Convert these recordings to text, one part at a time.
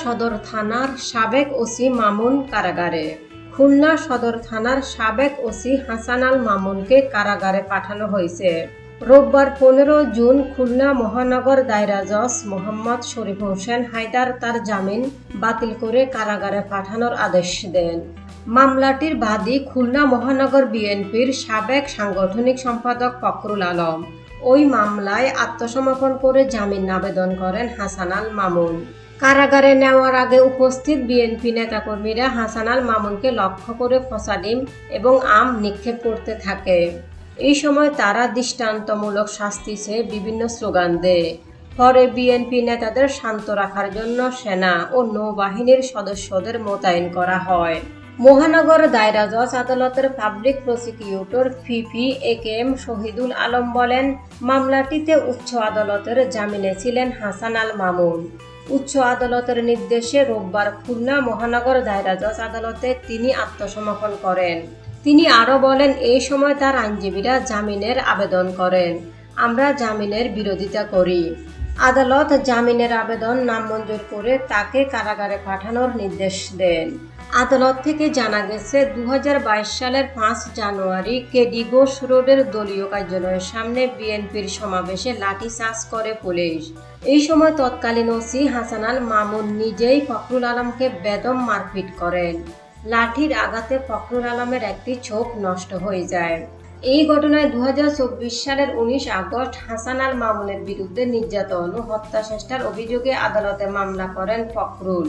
সদর থানার সাবেক ওসি মামুন কারাগারে। খুলনা সদর থানার সাবেক ওসি হাসান আল মামুনকে কারাগারে পাঠানো হয়েছে। রোববার 15 জুন খুলনা মহানগর দায়রা জজ মোহাম্মদ শরীফ হোসেন হায়দার তার জামিন বাতিল করে কারাগারে পাঠানোর আদেশ দেন। মামলাটির বাদী খুলনা মহানগর বিএনপির সাবেক সাংগঠনিক সম্পাদক ফখরুল আলম। ওই মামলায় আত্মসমর্পণ করে জামিন আবেদন করেন হাসান আল মামুন। কারাগারে নেওয়ার আগে উপস্থিত বিএনপি নেতাকর্মীরা হাসান আল মামুনকে লক্ষ্য করে ফসা ডিম এবং আম নিক্ষেপ করতে থাকে। এই সময় তারা দৃষ্টান্তমূলক শাস্তি চেয়ে বিভিন্ন স্লোগান দেয়। পরে বিএনপি নেতাদের শান্ত রাখার জন্য সেনা ও নৌবাহিনীর সদস্যদের মোতায়েন করা হয়। মহানগর দায়রা জজ আদালতের public prosecutor VP AKM Shahidul Alam বলেন, মামলাটিতে উচ্চ আদালতের জামিনে ছিলেন হাসান আল মামুন। উচ্চ আদালতের নির্দেশে রোববার খুলনা মহানগর দায়রা জজ আদালতে তিনি আত্মসমর্পণ করেন। তিনি আরও বলেন, এই সময় তার আইনজীবীরা জামিনের আবেদন করেন। আমরা জামিনের বিরোধিতা করি। আদালত জামিনের আবেদন নামঞ্জুর করে তাকে কারাগারে পাঠানোর নির্দেশ দেন। আদালত থেকে জানা গেছে, 2022 সালের 5 জানুয়ারি কেডি ঘোষ রোডের দলীয় কার্যালয়ের সামনে বিএনপির সমাবেশে লাঠিচার্জ করে পুলিশ। এই সময় তৎকালীন ওসি হাসান আল মামুন নিজেই ফখরুল আলমকে বেদম মারপিট করেন। লাঠির আঘাতে ফখরুল আলমের একটি চোখ নষ্ট হয়ে যায়। এই ঘটনায় 2024 সালের 19 আগস্ট হাসান আল মামুনের বিরুদ্ধে নির্যাতন ও হত্যা চেষ্টার অভিযোগে আদালতে মামলা করেন ফখরুল।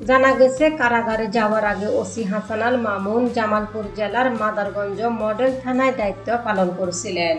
জানা গেছে, কারাগারে যাওয়ার আগে ওসি হাসান আল মামুন জামালপুর জেলার মাদারগঞ্জ মডেল থানায় দায়িত্ব পালন করছিলেন।